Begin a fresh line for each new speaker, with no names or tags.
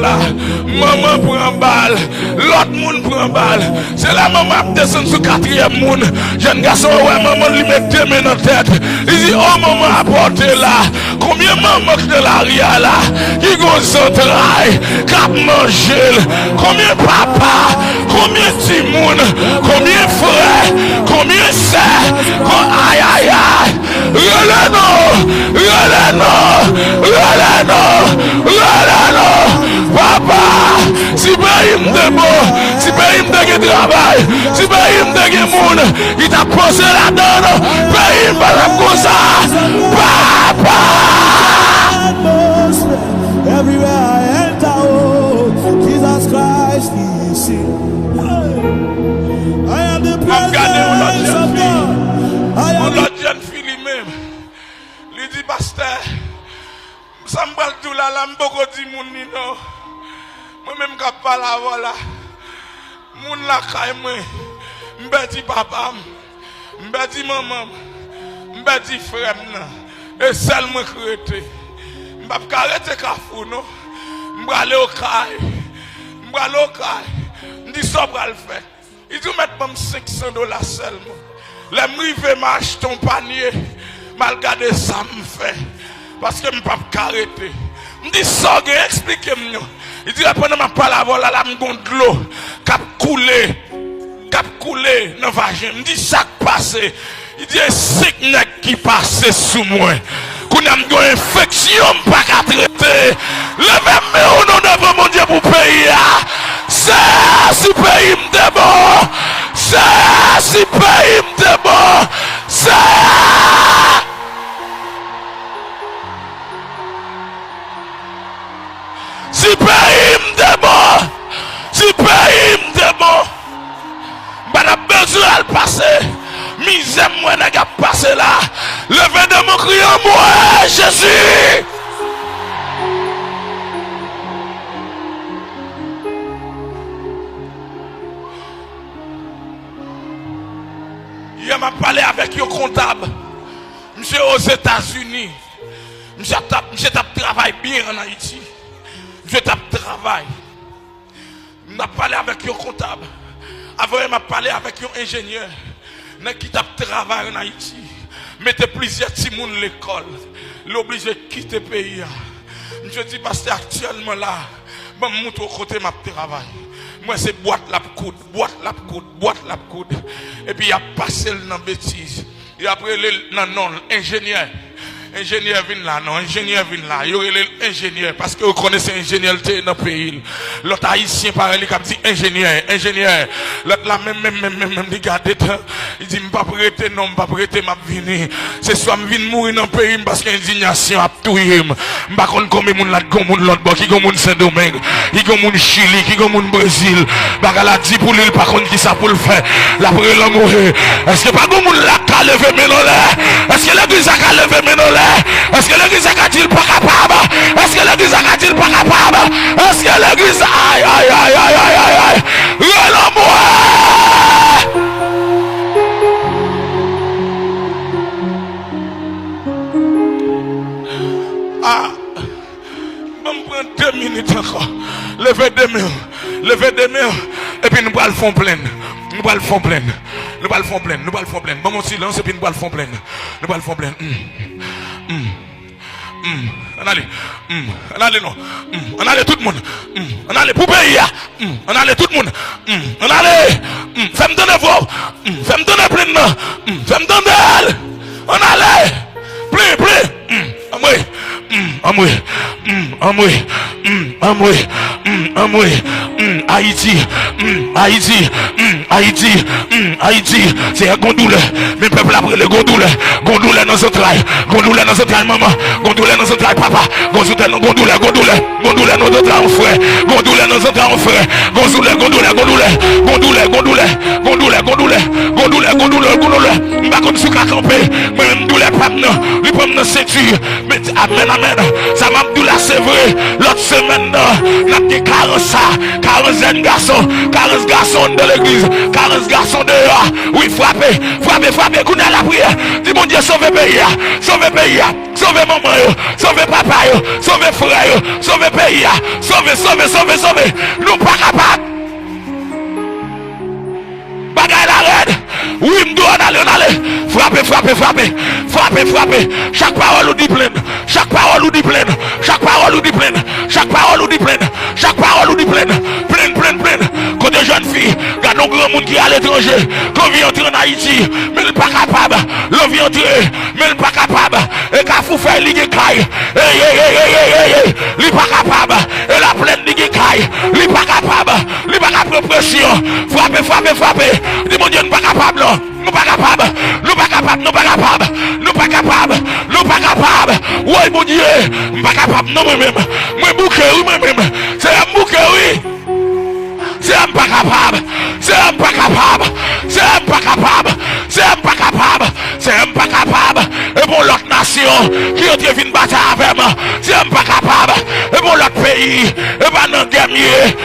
là. Maman prend balle, l'autre monde prend balle. C'est la maman qui descend sur quatrième monde. Jeune garçon, ouais, maman lui met 2 mains dans la tête. Il dit, oh maman, apportez là. Combien de maman de l'arrière là, qui ont son travail, cap manger. Combien de papa, combien de timoun, combien de frères, combien de sœurs. Aïe aïe aïe. Relève-nous. Papa, si Ibrahim de bon, si Ibrahim de travail, si Ibrahim de monde, il t'a posé la donne, Ibrahim va comme ça. Papa.
Everywhere I enter, oh, Jesus Christ is here. I am the presence of God. I am the
jeune fille lui-même. Lui dit, pasteur, ça me parle tout là, là, m'boko di moun ni non. Moi-même, quand je parle à voilà, moun la kaye moi, m'bedi papa, m'bedi maman, m'bedi frère, et seul moi créé. Je vais arrêter Kafou, non? Je vais aller au caille. Je dis ça pour le faire. Il dit mettre $500 seulement. Les m'rive m'achète ton panier. Malgré ça me fait. Parce que je ne peux pas arrêter. Je dis ça, expliquez-moi. Il dit après ma parole là, je vais de l'eau. Cap couler dans le vagin. Je dis ça qui passe. Il dit 5 nègres qui passent sous moi. Qu'on a une infection, pas qu'à traiter. Levez-moi au nom de mon Dieu pour payer. C'est si pays m'de bon. C'est si pays m'de bon. Si pays m'de bon. Si pays m'de bon. Ben a besoin de passer. Misère moi n'a pas passé là. Levez de mon cri en moi, Jésus. Il m'a parlé avec un comptable. Monsieur aux États-Unis. Monsieur tape travail bien en Haïti. Monsieur tape travail. Il m'a parlé avec un comptable. Avant il m'a parlé avec un ingénieur. Qui tape travail en Haïti. Mettez plusieurs petits moun l'école. L'obligé de quitter le pays. Je dis parce que actuellement là, je monte au côté de ma travail. Moi c'est boîte la coude. Et puis il a passé dans la bêtise. Et après non, ingénieur vient là, ingénieur vient là. Il y aurait l'ingénieur parce que vous connaissez l'ingénieur dans le pays. L'autre haïtien parle, il dit ingénieur. L'autre là même regardez, il dit pas prêter non, pas prêter m'a venir. C'est soit me venir mourir dans le pays parce que l'indignation a tué. Pas contre combien moun là, moun l'autre bord, qui moun Saint-Domingue, qui moun Chili, qui moun Brésil. Pas la dit pour lui, par contre qui ça pour le faire. La pour la mourir. Est-ce que pas moun là qui a levé maintenant là? Est-ce que l'église a levé maintenant là? Est-ce que l'église a-t-il pas capable? Est-ce que l'église a-t-il pas capable? Est-ce que l'église aïe relance-moi. Je vais prendre 2 minutes encore. Levez 2 mains. Et puis nous allons le fond plein. Nous allons le fond plein. Bon, silence et puis nous allons le fond plein. On allez non. On allez tout le monde. On allez pour pays. On allez tout le monde. On allez. Fais-moi donner voix. Fais-moi donner plein. Fais-moi donner. On allez. Plein. Haïti, c'est un gondouleur. Mais peuple après le gondouleur dans son travail, maman, gondouleur dans son travail, papa, gondouleur dans son travail, frère, gondouleur dans son travail, frère, gondouleur, pas comme sous camper, même douleur pas non, lui prendre dans ceinture, mais amen, ça m'a dit là c'est vrai, l'autre semaine, n'a déclaré ça, 40 garçons, 40 garçons de l'église, 40 garçons dehors. Oui, frappez, frappez, frappez, qu'on a la prière. Dis mon Dieu, sauvez pays, sauvez pays, sauvez maman, sauvez papa, sauvez frère, sauvez pays, sauvez, sauvez, sauvez, sauvez. Nous pas capables. Bagaille la reine. Oui, m'doit on allait. Frappez, frappez, frappez. Frappez, frappez. Chaque parole ou dit pleine. Chaque parole ou dit pleine. Chaque parole ou dit pleine. Chaque parole ou dit pleine. Chaque parole ou dit pleine. Pleine, pleine, pleine. Quand des jeunes filles, quand nos grands monde qui est à l'étranger, quand vient entrer en Haïti, mais il n'est pas capable. L'on vient entrer, mais il n'est pas capable. Et quand vous faites l'igué caille. Il n'est pas capable. Et la pleine l'igué caille. Il n'est pas capable. Il n'est pas capable de pression. Frappez, frappez, frappez. Dis mon Dieu, nous pas capable. Nous pas capable. Nous pas capable. Nous pas capable. Nous pas capable. Nous pas capable. Oui, mon Dieu. Nous pas capable. Non, moi-même. Moi, bouquet, oui, moi-même. C'est un bouquet, oui. C'est un pas capable. C'est un pas capable. C'est un pas capable. C'est un pas capable. C'est un pas capable. Et pour l'autre nation qui ont été venus battre avec moi, c'est un pas capable. Et pour l'autre pays, et pas non guerrier,